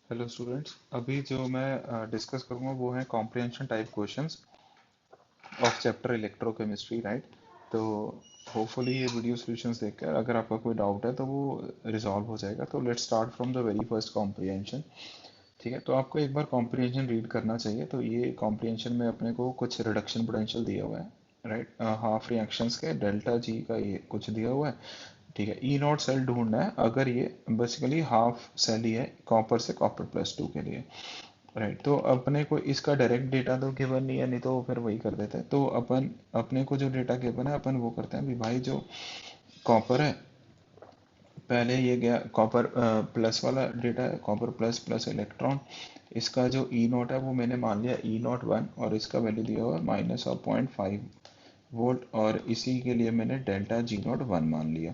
Hello students, अभी जो मैं डिस्कस करूंगा वो है comprehension type questions of chapter electrochemistry, right. तो होपफुली ये वीडियो सॉल्यूशंस देखकर अगर आपका कोई डाउट है तो वो रिजॉल्व हो जाएगा। तो let's start from the very first comprehension. ठीक है, तो आपको एक बार कॉम्प्रिहेंशन रीड करना चाहिए। तो ये कॉम्प्रिहेंशन में अपने को कुछ रिडक्शन पोटेंशियल दिया हुआ है, राइट। हाफ रिएक्शंस के डेल्टा जी का ये कुछ दिया हुआ है। ठीक है, ई नॉट सेल ढूंढना है अगर ये बेसिकली हाफ सेल ही है कॉपर से कॉपर प्लस टू के लिए, राइट। तो अपने को इसका डायरेक्ट डेटा तो गिवन नहीं है, नहीं तो फिर वही कर देते हैं। तो अपन अपने को जो डेटा गिवन है अपन वो करते हैं। अभी भाई जो कॉपर है, पहले ये गया कॉपर प्लस वाला डेटा है, कॉपर प्लस प्लस इलेक्ट्रॉन। इसका जो ई नॉट है वो मैंने मान लिया ई नॉट वन, और इसका वैल्यू दिया हुआ है माइनस ऑफ 0.5 वोल्ट, और इसी के लिए मैंने डेल्टा जी नॉट वन मान लिया,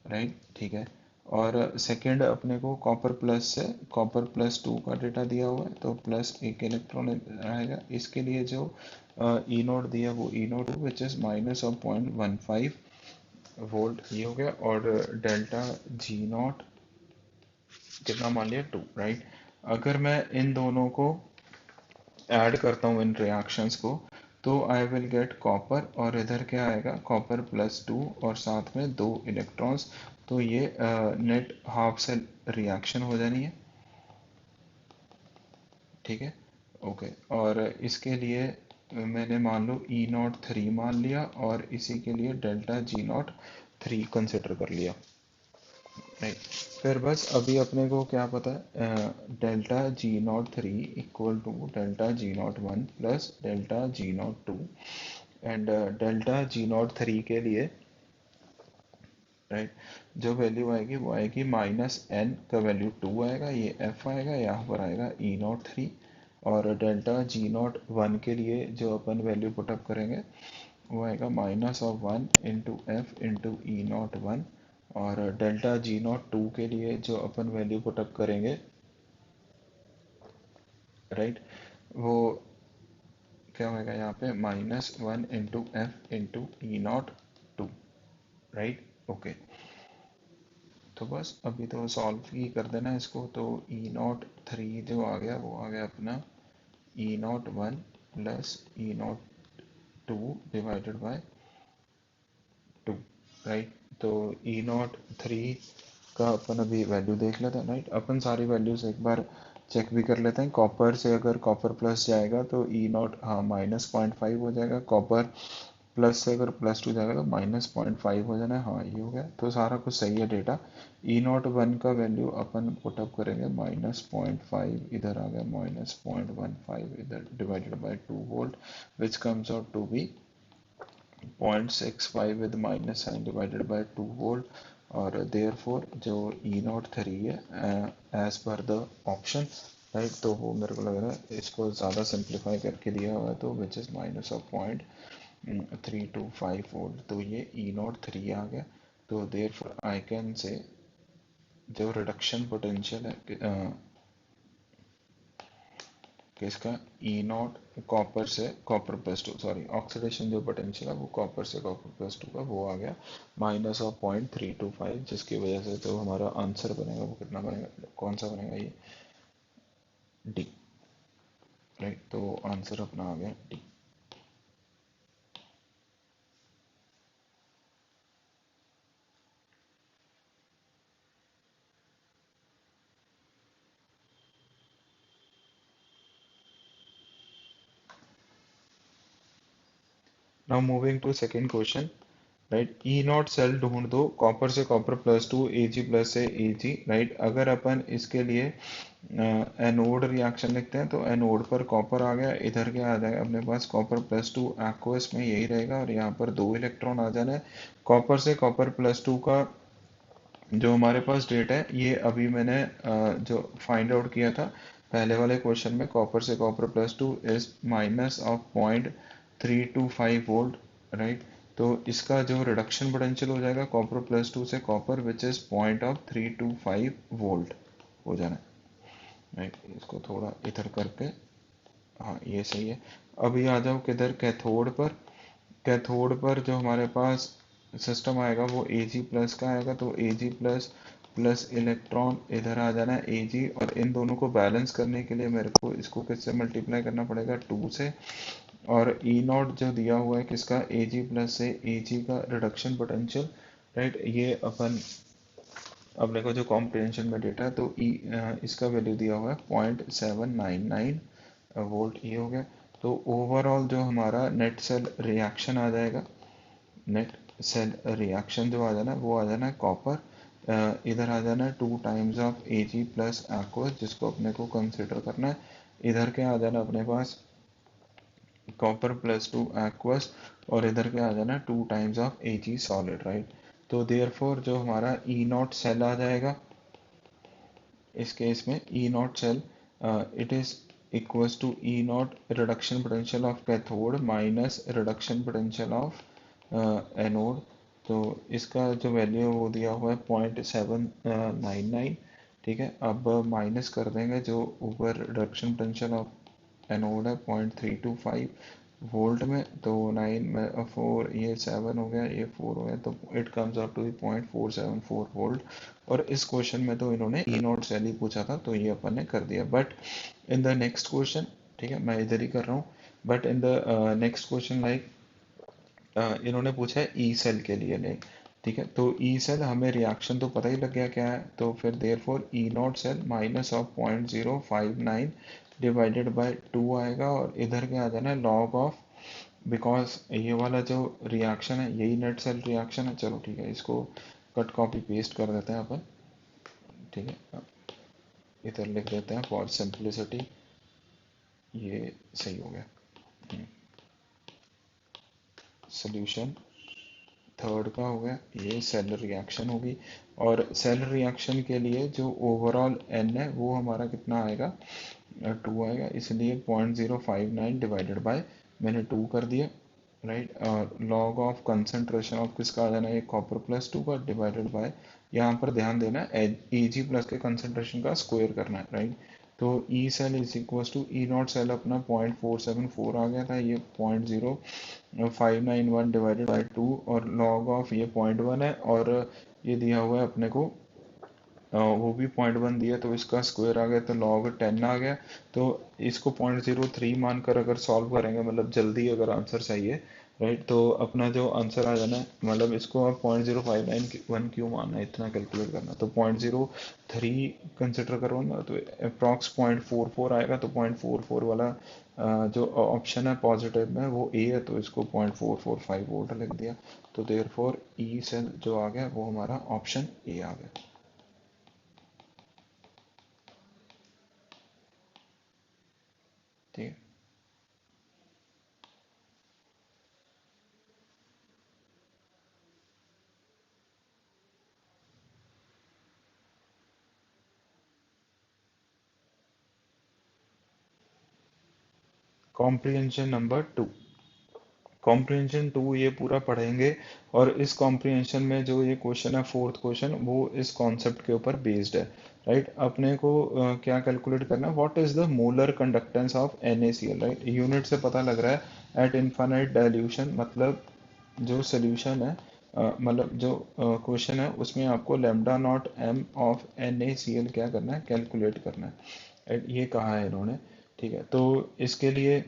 राइट। ठीक है, और सेकंड अपने को कॉपर प्लस से कॉपर प्लस टू का डेटा दिया हुआ है, तो प्लस एक इलेक्ट्रॉन आएगा। इसके लिए जो ई नोट दिया वो E naught which is minus of 0.15 volt, ये हो गया। और डेल्टा जी नॉट कितना मान लिया, टू, राइट। अगर मैं इन दोनों को ऐड करता हूँ इन रिएक्शंस को, तो आई विल गेट कॉपर, और इधर क्या आएगा, कॉपर प्लस टू और साथ में दो इलेक्ट्रॉन्स। तो ये नेट हाफ सेल रिएक्शन हो जानी है। ठीक है, ओके। और इसके लिए मैंने मान लो ई नॉट थ्री मान लिया, और इसी के लिए delta G not three consider कर लिया, राइट। फिर बस अभी अपने को क्या पता है, delta G not three equal to delta G not one plus delta G not two. And delta G not three के लिए, राइट, जो वैल्यू आएगी वो आएगी माइनस एन का वैल्यू टू आएगा, ये एफ आएगा, यहाँ पर आएगा ई नॉट थ्री। और डेल्टा जी नॉट वन के लिए जो अपन वैल्यू पुटअप करेंगे वो आएगा minus of one into F into E not one. और डेल्टा जी नॉट टू के लिए जो अपन वैल्यू पुटअप करेंगे, राइट, वो क्या होगा यहाँ पे minus one into F into E not two, right, okay. तो बस अभी तो सॉल्व ही कर देना इसको। तो ई नॉट थ्री जो आ गया वो आ गया अपना E not one plus E not two divided by two, right. तो ई नॉट थ्री का अपन अभी वैल्यू देख लेते हैं, राइट। अपन सारी वैल्यूज एक बार चेक भी कर लेते हैं। कॉपर से अगर कॉपर प्लस जाएगा तो ई नॉट, हाँ, माइनस 0.5 हो जाएगा। कॉपर प्लस से अगर प्लस टू जाएगा तो माइनस 0.5 हो जाना है, हाँ ये हो गया। तो सारा कुछ सही है डेटा। ई नॉट वन का वैल्यू अपन पुटअप करेंगे माइनस 0.5, इधर आ गया माइनस 0.15 इधर divided by 2 volt, which comes out to be 0.65 विद minus sign divided by 2 volt. और देयर फोर जो ई नॉट थ्री है as per the option, right, तो वो मेरे को लग रहा है इसको ज़्यादा सिंप्लीफाई करके दिया हुआ है, तो which is minus of 0.325 volt. तो ये ई नॉट थ्री आ गया। तो there four I can say जो रिडक्शन पोटेंशियल है किसका, ई नॉट कॉपर से copper plus to, sorry, oxidation जो पोटेंशियल है वो कॉपर से कॉपर प्लस टू का वो आ गया माइनस ऑफ 0.325, जिसकी वजह से तो हमारा आंसर बनेगा वो कितना बनेगा, कौन सा बनेगा, ये डी, राइट। तो आंसर अपना आ गया D. Now moving to second question, right. E not cell ढूंढ दो कॉपर से copper plus two, A G plus से ए जी, राइट। अगर अपन इसके लिए एनोड रिएक्शन लिखते हैं तो एनोड पर कॉपर आ गया, इधर क्या आ जाएगा अपने पास कॉपर प्लस टू, एक्वस में यही रहेगा, और यहाँ पर दो इलेक्ट्रॉन आ जाना है। कॉपर से कॉपर प्लस टू का जो हमारे पास डेटा है ये अभी मैंने जो फाइंड आउट किया था पहले वाले क्वेश्चन में, कॉपर से copper plus two is minus of 0.325 volt, right. तो इसका जो रिडक्शन पोटेंशियल हो जाएगा कॉपर प्लस टू से कॉपर विच इज 0.325 वोल्ट हो जाना है, राइट। इसको थोड़ा इधर करके, हाँ ये सही है। अभी आ जाओ किधर, कैथोड पर। कैथोड पर जो हमारे पास सिस्टम आएगा वो ए जी प्लस का आएगा। तो ए जी प्लस प्लस इलेक्ट्रॉन इधर आ जाना है Ag, और इन दोनों को बैलेंस करने के लिए मेरे को इसको किससे मल्टीप्लाई करना पड़ेगा, 2 से। और ई नॉट जो दिया हुआ है किसका, Ag प्लस से Ag का रिडक्शन पोटेंशियल, राइट। ये अपन अपने को जो कॉम्प्रिहेंशन में डेटा है, तो इसका वैल्यू दिया हुआ है 0.799 वोल्ट, ये हो गया। तो ओवरऑल जो हमारा नेट सेल रिएक्शन आ जाएगा, नेट सेल रिएक्शन जो आ जाना है वो आ जाना है कॉपर, इधर आ जाना है 2 times of Ag plus aqueous, जिसको अपने को कंसिडर करना है। इधर क्या आ जाना अपने पास, कॉपर प्लस 2 aqueous, और इधर क्या आ जाना है 2 times of Ag solid, right. तो देयरफॉर जो हमारा ई नॉट सेल आ जाएगा इस केस में, E not cell it is equals to E naught reduction potential of cathode minus reduction potential of anode. तो इसका जो वैल्यू है वो दिया हुआ है 0.799, ठीक है। अब माइनस कर देंगे जो ऊपर रिडक्शन पोटेंशियल ऑफ एनोड है 0.325 वोल्ट में, तो 9 में 4, ये 7 हो गया, ये 4 हो गया, तो it comes up to 0.474 volt. और इस क्वेश्चन में तो इन्होंने ई नॉट सेल ही पूछा था, तो ये अपन ने कर दिया। But in the next question, ठीक है, मैं इधर ही कर रहा हूँ, but in the next question like इन्होंने पूछा है ई सेल के लिए, नहीं, ठीक है। तो ई सेल हमें रिएक्शन तो पता ही लग गया क्या है, तो फिर therefore E not cell minus of 0.059 divided by 2 आएगा, और इधर क्या आ जाना है लॉग ऑफ, बिकॉज ये वाला जो रिएक्शन है यही नेट सेल रिएक्शन है। चलो ठीक है, इसको कट कॉपी पेस्ट कर देते हैं अपन, ठीक है, इधर लिख देते हैं फॉर सिंप्लिसिटी, ये सही हो गया। सोल्यूशन थर्ड का हो गया, ये सेल रिएक्शन होगी, और सेल रिएक्शन के लिए जो ओवरऑल एन है वो हमारा कितना आएगा, 2 आएगा, इसलिए 0.059 डिवाइडेड बाय मैंने 2 कर दिया, राइट। और लॉग ऑफ कंसंट्रेशन ऑफ किसका आ जाना है, कॉपर प्लस 2 का, डिवाइडेड बाय, यहाँ पर ध्यान देना है Ag प्लस के कंसंट्रेशन का स्क्वायर करना है, राइट। तो E cell is equal to E not cell अपना 0.474 आ गया था, ये 0.0591 डिवाइडेड बाई 2, और लॉग ऑफ ये 0.1 है, और ये दिया हुआ है अपने को वो भी 0.1 दिया, तो इसका स्क्वायर आ गया, तो लॉग 10 आ गया। तो इसको 0.03 मानकर अगर सॉल्व करेंगे, मतलब जल्दी अगर आंसर चाहिए, राइट, तो अपना जो आंसर आ जाना है, मतलब इसको आप 0.0591 क्यों मानना है, इतना कैलकुलेट करना, तो 0.03 कंसिडर करो ना, तो अप्रॉक्स 0.44 आएगा, तो 0.44 वाला जो ऑप्शन है पॉजिटिव में वो ए है, तो इसको 0.445 वोल्ट लिख दिया। तो देयरफॉर ई सेल जो आ गया वो हमारा ऑप्शन ए आ गया, ठीक है। कॉम्प्रिहेंशन नंबर 2, कॉम्प्रिहेंशन 2 ये पूरा पढ़ेंगे, और इस कॉम्प्रिहेंशन में जो ये क्वेश्चन है फोर्थ क्वेश्चन, वो इस कॉन्सेप्ट के ऊपर बेस्ड है, राइट। अपने को क्या कैलकुलेट करना है, what is the molar conductance of NaCl, right. Unit से पता लग रहा है एट इनफाइनाइट डाइल्यूशन, मतलब जो सोल्यूशन है, मतलब जो क्वेश्चन है उसमें आपको lambda naught m of NaCl क्या करना है, कैलकुलेट करना है, right? ये कहा है इन्होंने, ठीक है। तो इसके लिए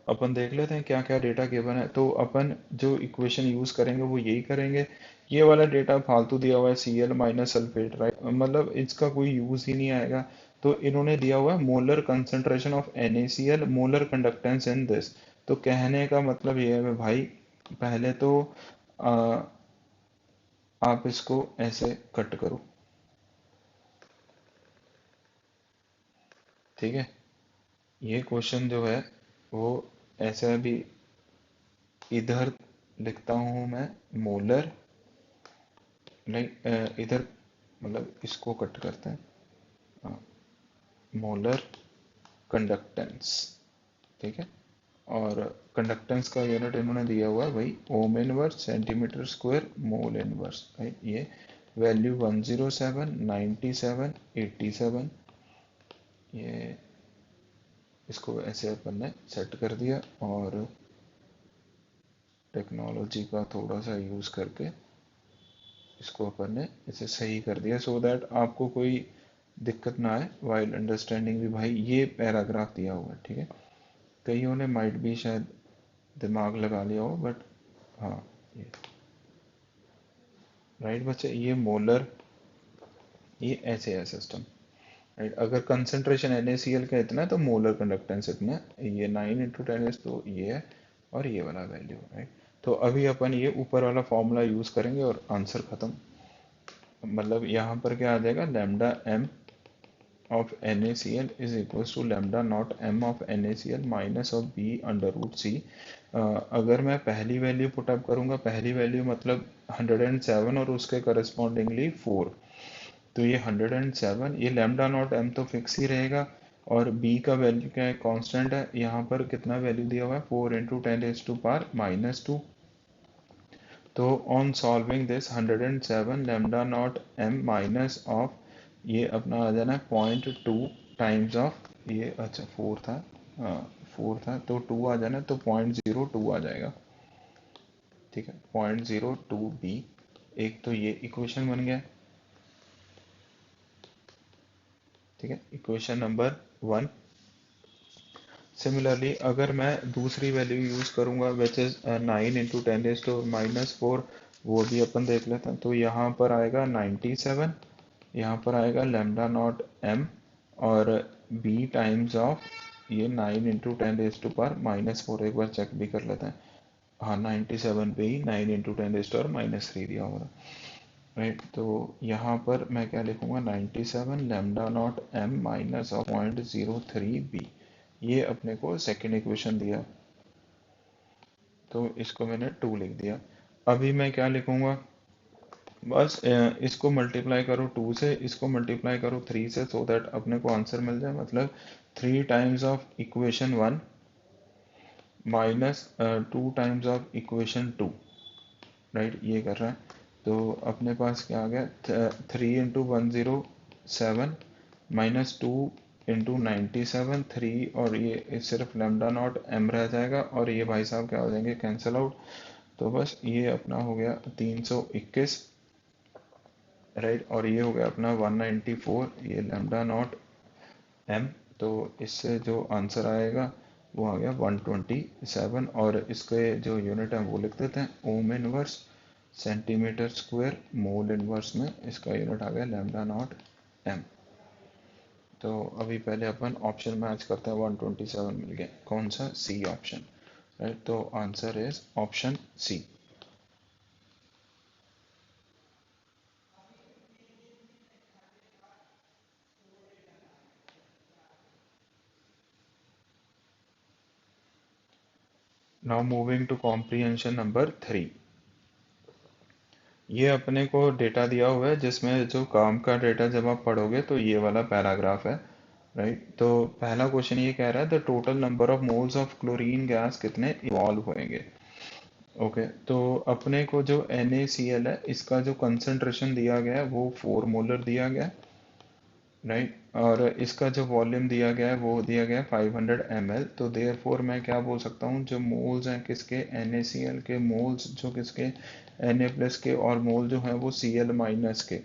अपन देख लेते हैं क्या क्या डेटा गिवन है, तो अपन जो इक्वेशन यूज करेंगे वो यही करेंगे। ये वाला डेटा फालतू दिया हुआ है Cl माइनस सल्फेट, राइट, मतलब इसका कोई यूज ही नहीं आएगा। तो इन्होंने दिया हुआ है molar concentration of NaCl, molar conductance in this. तो कहने का मतलब ये है भाई, पहले तो आ, आप इसको ऐसे कट करो, ठीक है। ये क्वेश्चन जो है वो ऐसे भी, इधर लिखता हूँ मैं मोलर, लाइक इधर, मतलब इसको कट करते हैं, मोलर कंडक्टेंस, ठीक है। और कंडक्टेंस का यूनिट इन्होंने दिया हुआ है वही ohm inverse centimetre square mole inverse, right. ये वैल्यू 107, 97, 87, ये इसको ऐसे अपन ने सेट कर दिया, और टेक्नोलॉजी का थोड़ा सा यूज़ करके इसको अपन ने इसे सही कर दिया सो दैट आपको कोई दिक्कत ना आए वाइल अंडरस्टैंडिंग भी भाई ये पैराग्राफ दिया हुआ है, ठीक है। कईयों ने माइट भी शायद दिमाग लगा लिया हो बट हाँ ये राइट बच्चे, ये मोलर, ये ऐसे है सिस्टम, राइट। अगर कंसंट्रेशन NaCl का इतना है तो मोलर कंडक्टेंस इतना है, ये 9 × 10 तो ये है और ये वाला वैल्यू, राइट। तो अभी अपन ये ऊपर वाला फॉर्मूला यूज करेंगे और आंसर खत्म। मतलब यहाँ पर क्या आ जाएगा, lambda m of NaCl is equals to lambda naught m of NaCl minus of b under root c। अगर मैं पहली वैल्यू पुटअप करूंगा, पहली वैल्यू मतलब 107 और उसके करस्पॉन्डिंगली 4, तो ये 107, ये लैम्डा नॉट m तो फिक्स ही रहेगा और b का वैल्यू क्या है, कांस्टेंट है। यहाँ पर कितना वैल्यू दिया हुआ है, 4 × 10⁻²। तो on solving this 107 lambda naught m minus of ये अपना आ जाना है 0.2 टाइम्स ऑफ ये, अच्छा 4 था, 4 था तो 2 आ जाना, तो 0.02 आ जाएगा, ठीक है। 0.02b, एक तो ये इक्वेशन बन गया, ठीक है, इक्वेशन नंबर 1। सिमिलरली अगर मैं दूसरी वैल्यू यूज करूंगा विच इज 9 × 10⁻⁻4, वो भी अपन देख लेते हैं। तो यहाँ पर आएगा 97, यहाँ पर आएगा लैम्डा नॉट m और b टाइम्स ऑफ ये 9 × 10⁻⁻4, एक बार चेक भी कर लेते हैं। हाँ 97 पे ही 9 × 10⁻³ दिया हुआ था, राइट। तो यहाँ पर मैं क्या लिखूंगा, 97 lambda naught m minus of 0.03b, ये अपने को सेकेंड इक्वेशन दिया, तो इसको मैंने 2 लिख दिया। अभी मैं क्या लिखूंगा, बस इसको मल्टीप्लाई करो 2 से, इसको मल्टीप्लाई करो 3 से, सो दैट अपने को आंसर मिल जाए। मतलब 3 times of equation 1 minus 2 times of equation 2, right, ये कर रहा है। तो अपने पास क्या आ गया, 3 × 107 माइनस 2 × 97, 3 और ये सिर्फ लैम्डा नॉट m रह जाएगा और ये भाई साहब क्या हो जाएंगे, कैंसिल आउट। तो बस ये अपना हो गया 321, राइट, और ये हो गया अपना 194, ये लैम्डा नॉट m। तो इससे जो आंसर आएगा वो आ गया 127, और इसके जो यूनिट है वो लिख देते हैं, ohm inverse centimetre square mole inverse में इसका यूनिट आ गया लैम्डा नॉट m। तो अभी पहले अपन ऑप्शन मैच करते हैं, 127 मिल गया, कौन सा, सी ऑप्शन, राइट। तो answer is option C. Now moving to comprehension number 3। ये अपने को डेटा दिया हुआ है जिसमें जो काम का डेटा जब आप पढ़ोगे तो ये वाला पैराग्राफ है, राइट। तो पहला क्वेश्चन ये कह रहा है the total number of moles of chlorine gas कितने इवॉल्व होंगे। ओके, तो अपने को जो NaCl है इसका जो कंसंट्रेशन दिया गया है वो 4 मोलर दिया गया है, राइट। और इसका जो वॉल्यूम दिया गया है वो दिया गया है 500 ml। तो देयरफॉर मैं क्या बोल सकता हूँ, जो मोल्स हैं किसके, NaCl के, मोल्स जो किसके, Na+ के, और मोल जो है वो Cl- के,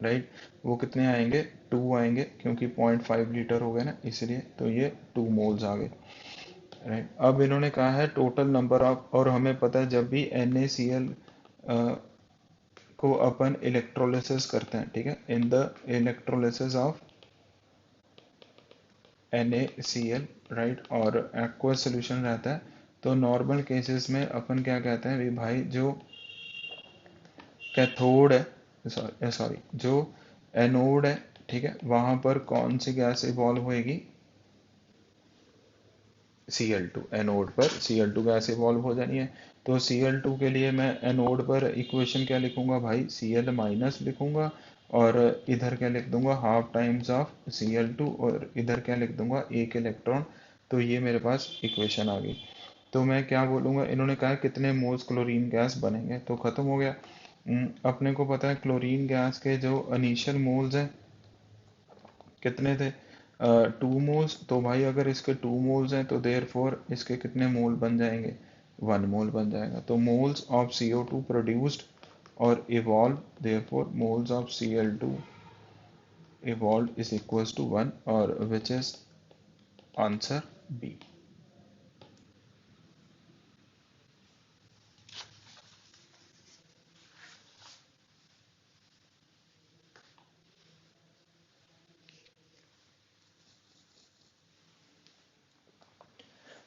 राइट। वो कितने आएंगे, 2 आएंगे, क्योंकि 0.5 लीटर हो गए ना इसलिए, तो ये 2 मोल्स आ गए, राइट। अब इन्होंने कहा है टोटल नंबर ऑफ, और हमें पता है जब भी NaCl को अपन इलेक्ट्रोलिसिस करते हैं, ठीक है, in the electrolysis of NaCl, right, और एक्वस सोल्यूशन रहता है, तो नॉर्मल केसेस में अपन क्या कहते हैं भाई, जो कैथोड है, सॉरी जो एनोड है, ठीक है, वहां पर कौन सी गैस इवॉल्व होएगी, Cl2, एनोड पर Cl2 गैस इवॉल्व हो जानी है। तो Cl2 के लिए मैं एनोड पर इक्वेशन क्या लिखूंगा भाई, Cl- लिखूंगा, और इधर क्या लिख दूंगा, हाफ टाइम्स ऑफ Cl2, और इधर क्या लिख दूंगा, एक इलेक्ट्रॉन। तो ये मेरे पास इक्वेशन आ गई। तो मैं क्या बोलूंगा, इन्होंने कहा कितने मोल्स क्लोरीन गैस बनेंगे, तो खत्म हो गया। अपने को पता है क्लोरीन गैस के जो इनिशियल मोल्स हैं कितने थे, 2 मोल्स। तो भाई अगर इसके 2 मोल्स हैं तो देयर फोर इसके कितने मोल बन जाएंगे, 1 मोल बन जाएगा। तो मोल्स ऑफ CO2 प्रोड्यूस्ड और evolve therefore moles of Cl2 evolved is equals to 1 or which is answer B.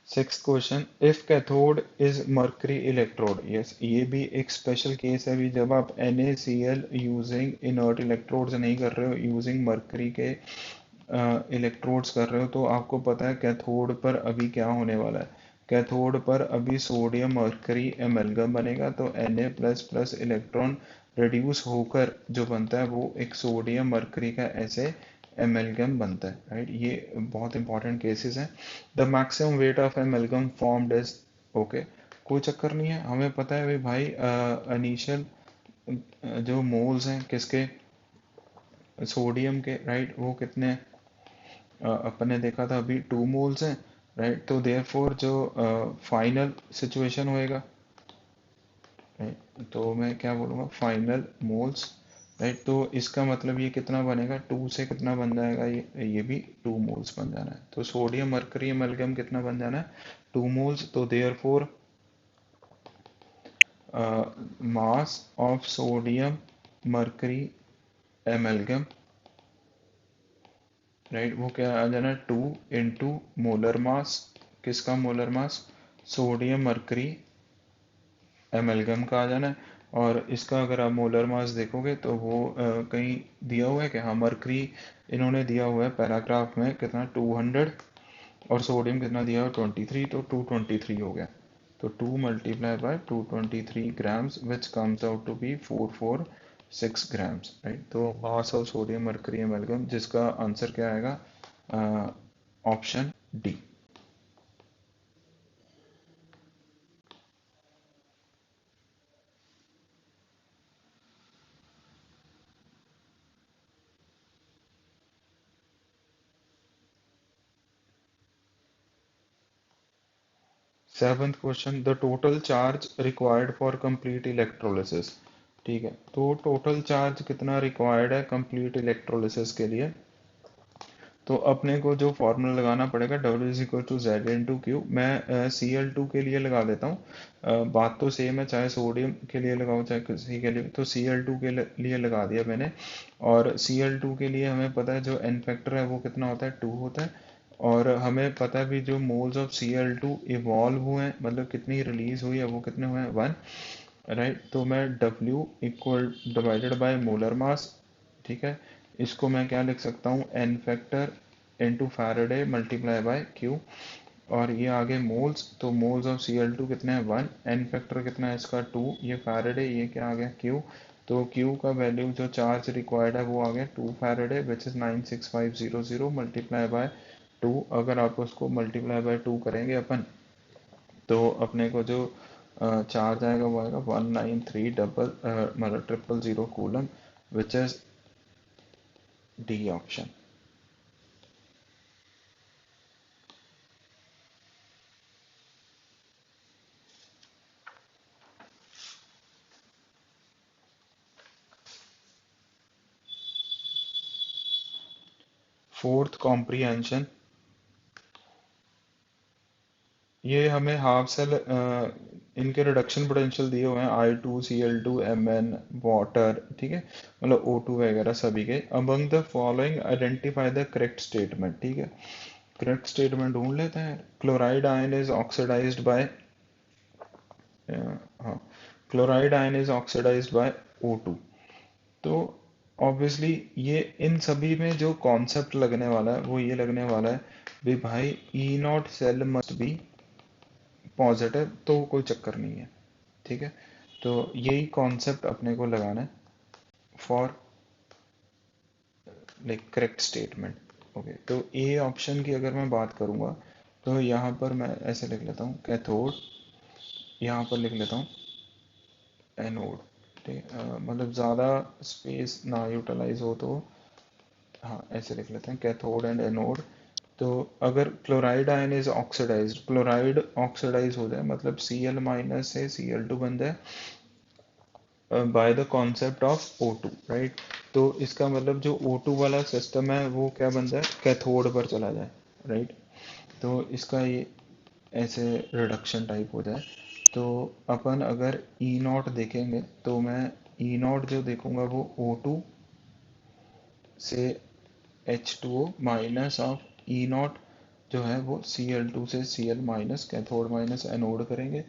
Sixth question, if cathode is mercury electrode, yes ये भी एक स्पेशल केस है। अभी जब आप NaCl यूजिंग इनर्ट इलेक्ट्रोड्स नहीं कर रहे हो, यूजिंग मर्करी के इलेक्ट्रोड्स कर रहे हो, तो आपको पता है कैथोड पर अभी क्या होने वाला है। कैथोड पर अभी सोडियम मर्करी एमलगम बनेगा, तो Na plus plus electron reduce होकर जो बनता है वो एक सोडियम मर्करी का ऐसे एमलगम बनता है, राइट। ये बहुत इंपॉर्टेंट केसेस हैं। The maximum weight of amalgam formed is, okay, कोई चक्कर नहीं है, हमें पता है भाई इनिशियल जो मोल्स हैं किसके, सोडियम के, राइट, वो कितने अपन ने देखा था अभी 2 मोल्स हैं, राइट। तो देयरफॉर जो फाइनल सिचुएशन होएगा, राइट, तो मैं क्या बोलूँगा, फाइनल मोल्स, राइट। तो इसका मतलब ये कितना बनेगा, 2 से कितना बन जाएगा, ये भी 2 मोल्स बन जाना है। तो सोडियम मरकरी एमलगम कितना बन जाना है, 2 मोल्स। तो therefore mass of sodium mercury amalgam, right, वो क्या आ जाना, 2 इंटू मोलर मास, किसका molar mass, sodium mercury amalgam का आ जाना है। और इसका अगर आप मोलर मास देखोगे तो वो कहीं दिया हुआ है कि हाँ, मरकरी इन्होंने दिया हुआ है पैराग्राफ में कितना 200, और सोडियम कितना दिया हुआ 23, तो 223 हो गया। तो 2 multiply by 223 grams which comes out to be 446 grams, right. तो mass of sodium mercury amalgam, जिसका आंसर क्या आएगा, option D. Seventh question, the total charge required for complete electrolysis, ठीक है। तो टोटल चार्ज कितना रिक्वायर्ड है कंप्लीट इलेक्ट्रोलिसिस के लिए, तो अपने को जो फॉर्मूला लगाना पड़ेगा W is equal to z into q. मैं Cl2 के लिए लगा देता हूँ, बात तो सेम है, चाहे सोडियम के लिए लगाओ चाहे किसी के लिए, तो Cl2 के लिए लगा दिया मैंने। और Cl2 के लिए हमें पता है जो एन फैक्टर है वो कितना होता है, 2 होता है। और हमें पता है भी जो मोल्स ऑफ Cl2 इवॉल्व हुए हैं, मतलब कितनी रिलीज हुई है, वो कितने हुए हैं, 1, राइट। तो मैं W equal divided by molar mass, ठीक है, इसको मैं क्या लिख सकता हूँ, n factor into Faraday multiply by q. और ये आगे मोल्स, तो मोल्स ऑफ Cl2 कितने हैं, 1, एन फैक्टर कितना है इसका 2, ये फैराडे, ये क्या आ गया क्यू। तो क्यू का वैल्यू जो चार्ज रिक्वायर्ड है वो आ गया 2 Faraday which is 96500 multiply by 2। अगर आप उसको मल्टीप्लाई बाय 2 करेंगे अपन, तो अपने को जो चार्ज आएगा वो आएगा 193 डबल मतलब 000 coulomb, which is D option. Fourth comprehension, ये हमें हाफ सेल इनके रिडक्शन पोटेंशियल दिए हुए हैं, I2 Cl2 Mn वाटर, ठीक है, मतलब O2 वगैरह सभी के। Among the following identify the correct statement, ठीक है, करेक्ट स्टेटमेंट ढूंढ लेते हैं। Chloride ion is oxidised by, हाँ, chloride ion is oxidised by O2। तो ऑब्वियसली ये इन सभी में जो कॉन्सेप्ट लगने वाला है वो ये लगने वाला है भी भाई, E not cell must be positive, तो कोई चक्कर नहीं है, ठीक है। तो यही कॉन्सेप्ट अपने को लगाना है for like correct statement. Okay, तो ए ऑप्शन की अगर मैं बात करूंगा, तो यहाँ पर मैं ऐसे लिख लेता हूँ कैथोड, यहाँ पर लिख लेता हूँ एनोड, ठीक है, मतलब ज़्यादा स्पेस ना यूटिलाइज हो तो, हाँ ऐसे लिख लेते हैं कैथोड एंड एनोड। तो अगर chloride ion is oxidized, chloride oxidize हो जाए मतलब Cl माइनस से Cl2 बन जाए, by the concept of O2, right. तो इसका मतलब जो O2 वाला सिस्टम है वो क्या बन जाए, कैथोड पर चला जाए, राइट। तो इसका ये ऐसे रिडक्शन टाइप हो जाए। तो अपन अगर ई नॉट देखेंगे तो मैं ई नॉट जो देखूंगा वो O2 से H2O minus of E not जो है वो Cl2 से Cl minus, cathode minus anode करेंगे।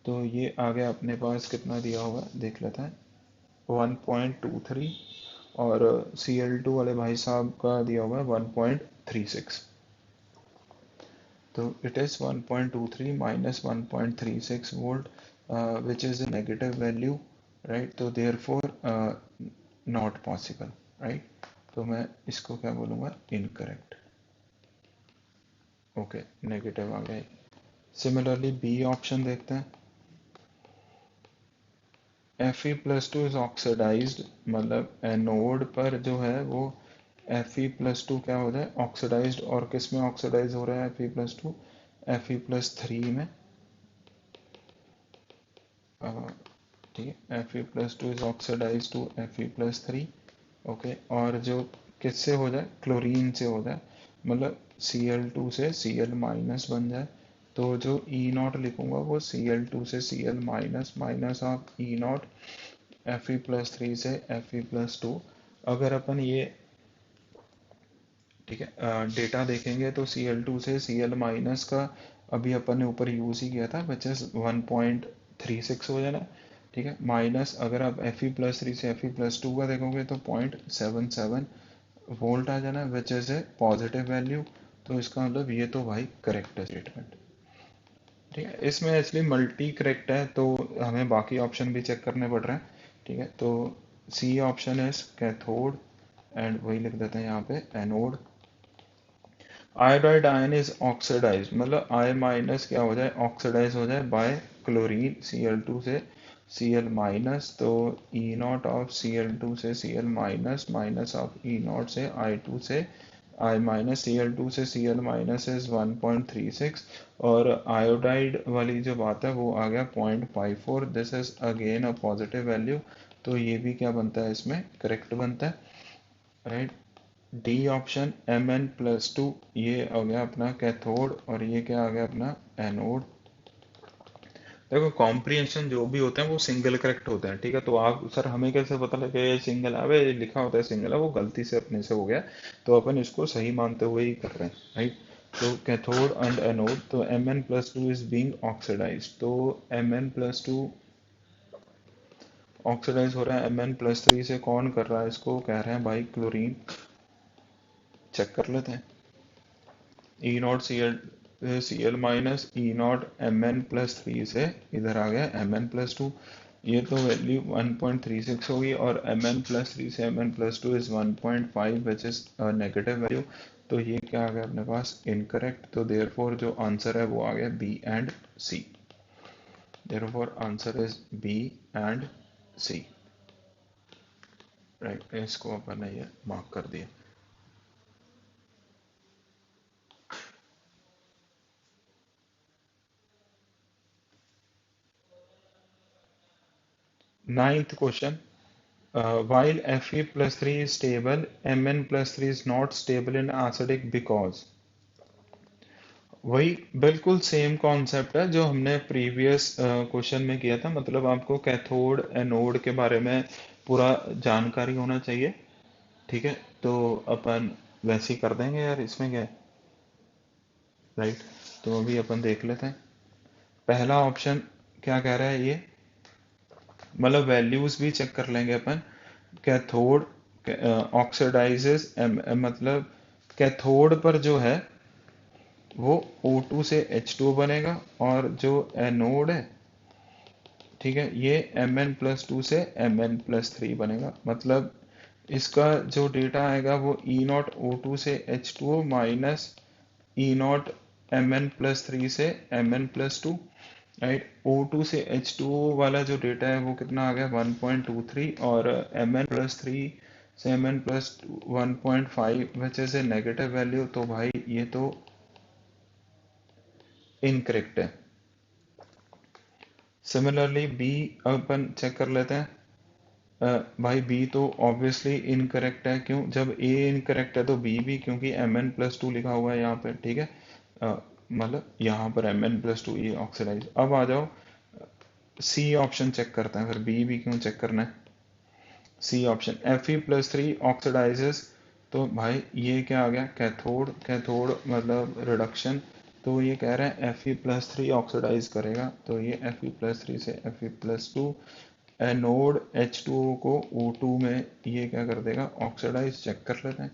तो ये आ गया अपने पास, कितना दिया होगा देख लेते हैं, 1.23, और Cl2 वाले भाई साहब का दिया हुआ है 1.36। तो it is 1.23 minus 1.36 volt, which is a negative value, right? तो therefore not possible, right? तो मैं इसको क्या बोलूँगा, incorrect। ओके, नेगेटिव आ गया। सिमिलरली बी ऑप्शन देखते हैं। Fe+2 इज ऑक्सीडाइज्ड, मतलब एनोड पर जो है वो Fe+2 क्या हो जाए, ऑक्सीडाइज्ड। और किस में ऑक्सीडाइज हो रहा है Fe+2, Fe+3 में। ठीक है, Fe+2 is oxidise to Fe+3। Okay, और जो किससे हो जाए, क्लोरीन से हो जाए, मतलब Cl2 से Cl माइनस बन जाए। तो जो E नॉट लिखूंगा वो Cl2 से Cl minus minus of E not Fe+3 से Fe+2। अगर अपन ये, ठीक है, डेटा देखेंगे तो Cl2 से Cl माइनस का अभी अपन ने ऊपर यूज ही किया था, विच इज 1.36 हो जाना। ठीक है, माइनस अगर आप Fe+3 से Fe+2 का देखोगे तो 0.77 वोल्ट आ जाना, which is a positive value. तो इसका मतलब ये तो भाई करेक्ट है स्टेटमेंट। ठीक है, इसमें एक्चुअली मल्टी करेक्ट है तो हमें बाकी ऑप्शन भी चेक करने पड़ रहे हैं। ठीक है, तो C option is cathode, and वही लिख देते हैं यहाँ पे anode. Iodide ion is oxidize, मतलब आई माइनस क्या हो जाए, ऑक्सीडाइज हो जाए बाय क्लोरीन Cl2 से Cl माइनस। तो E नॉट ऑफ Cl2 से Cl minus minus of E not से I2 से I माइनस, Cl2 से Cl माइनस इज 1.36, और आयोडाइड वाली जो बात है वो आ गया 0.54। This is again a positive value. तो ये भी क्या बनता है, इसमें करेक्ट बनता है, राइट। डी ऑप्शन Mn+2, ये हो गया अपना कैथोड, और ये क्या आ गया अपना एनोड। देखो कॉम्प्रिहेंशन जो भी होते हैं वो सिंगल करेक्ट होते हैं। ठीक है, तो आप सर हमें कैसे पता लगे ये सिंगल है, अबे ये लिखा होता है सिंगल है, वो गलती से अपने से हो गया, तो अपन इसको सही मानते हुए ही कर रहे हैं, राइट। तो कैथोड एंड एनोड, तो Mn+2 इज बीइंग ऑक्सीडाइज, तो Mn+2 ऑक्सीडाइज हो रहा है Mn+3 से। कौन कर रहा है इसको, कह रहे हैं भाई क्लोरीन। चेक कर लेते हैं। E naught Cl minus E naught Mn+3 से इधर आ गया Mn+2। ये तो वैल्यू 1.36 होगी, और Mn+3 से Mn+2 is 1.5, which is negative value. तो ये क्या आ गया अपने पास, इनकरेक्ट। तो देयरफॉर जो आंसर है वो आ गया B and C. Therefore answer is B and C, right. इसको अपन ने ये मार्क कर दिया। Ninth question, while Fe+3 is stable, Mn+3 is not stable in acidic because। वही बिल्कुल सेम कॉन्सेप्ट है जो हमने प्रीवियस क्वेश्चन में किया था, मतलब आपको कैथोड एनोड के बारे में पूरा जानकारी होना चाहिए। ठीक है, तो अपन वैसे ही कर देंगे यार, इसमें क्या है, राइट। तो अभी अपन देख लेते हैं पहला ऑप्शन क्या कह रहा है ये, मतलब वैल्यूज भी चेक कर लेंगे अपन। कैथोड ऑक्सीडाइजेस, मतलब कैथोड पर जो है वो O2 से H2 बनेगा, और जो एनोड है, ठीक है, ये Mn+2 से Mn+3 बनेगा। मतलब इसका जो डेटा आएगा वो E0 O2 से H2O माइनस E0 Mn+3 से Mn+2, राइट। O2 से H2O वाला जो डेटा है वो कितना आ गया 1.23, और Mn+3 से Mn+2 1.5, which is a negative value. तो भाई ये तो इनकरेक्ट है। सिमिलरली बी अपन चेक कर लेते हैं। भाई बी तो ऑब्वियसली इनकरेक्ट है, क्यों? जब ए इनकरेक्ट है तो बी भी, क्योंकि Mn+2 लिखा हुआ है यहाँ पे, ठीक है। मतलब यहाँ पर Mn+2 ये ऑक्सीडाइज। अब आ जाओ सी ऑप्शन चेक करते हैं, फिर बी भी क्यों चेक करना है। सी ऑप्शन Fe+3 ऑक्सीडाइजेस, तो भाई ये क्या आ गया, कैथोड। कैथोड मतलब रिडक्शन, तो ये कह रहे हैं Fe+3 ऑक्सीडाइज करेगा, तो ये Fe+3 से Fe+2। एनोड H2O को O2 में ये क्या कर देगा, ऑक्सीडाइज। चेक कर लेते हैं।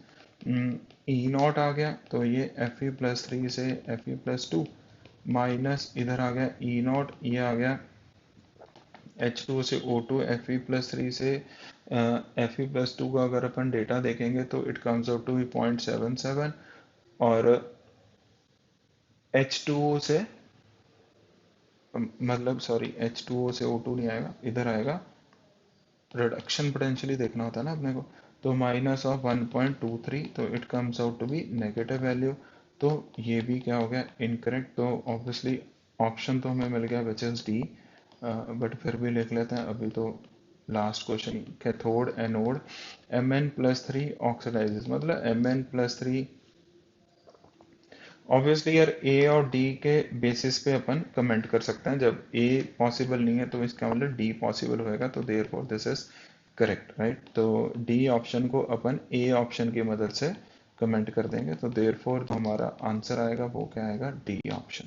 ई नॉट आ गया, तो ये Fe+3 से Fe+2 माइनस इधर आ गया ई नॉट, ये आ गया H2O से O2, Fe+3 से Fe+2 का अगर अपन डेटा देखेंगे तो it comes out to be 0.77। और H2O से मतलब सॉरी H2O से O2 नहीं आएगा, इधर आएगा, रिडक्शन पोटेंशियली देखना होता है ना अपने को। तो -1.23, तो it comes out to be negative value. तो ये भी क्या हो गया, इनकरेक्ट। तो ऑब्वियसली ऑप्शन तो हमें मिल गया विच इज डी, बट फिर भी लिख लेते हैं अभी तो। Last question, cathode anode Mn+3 oxidises, मतलब Mn+3 ऑब्वियसली यार ए और डी के बेसिस पे अपन कमेंट कर सकते हैं। जब ए पॉसिबल नहीं है तो इसका मतलब डी पॉसिबल होएगा, तो therefore this is correct, right. तो डी ऑप्शन को अपन ए ऑप्शन की मदद से कमेंट कर देंगे, तो देयरफॉर जो हमारा आंसर आएगा वो क्या आएगा, डी ऑप्शन।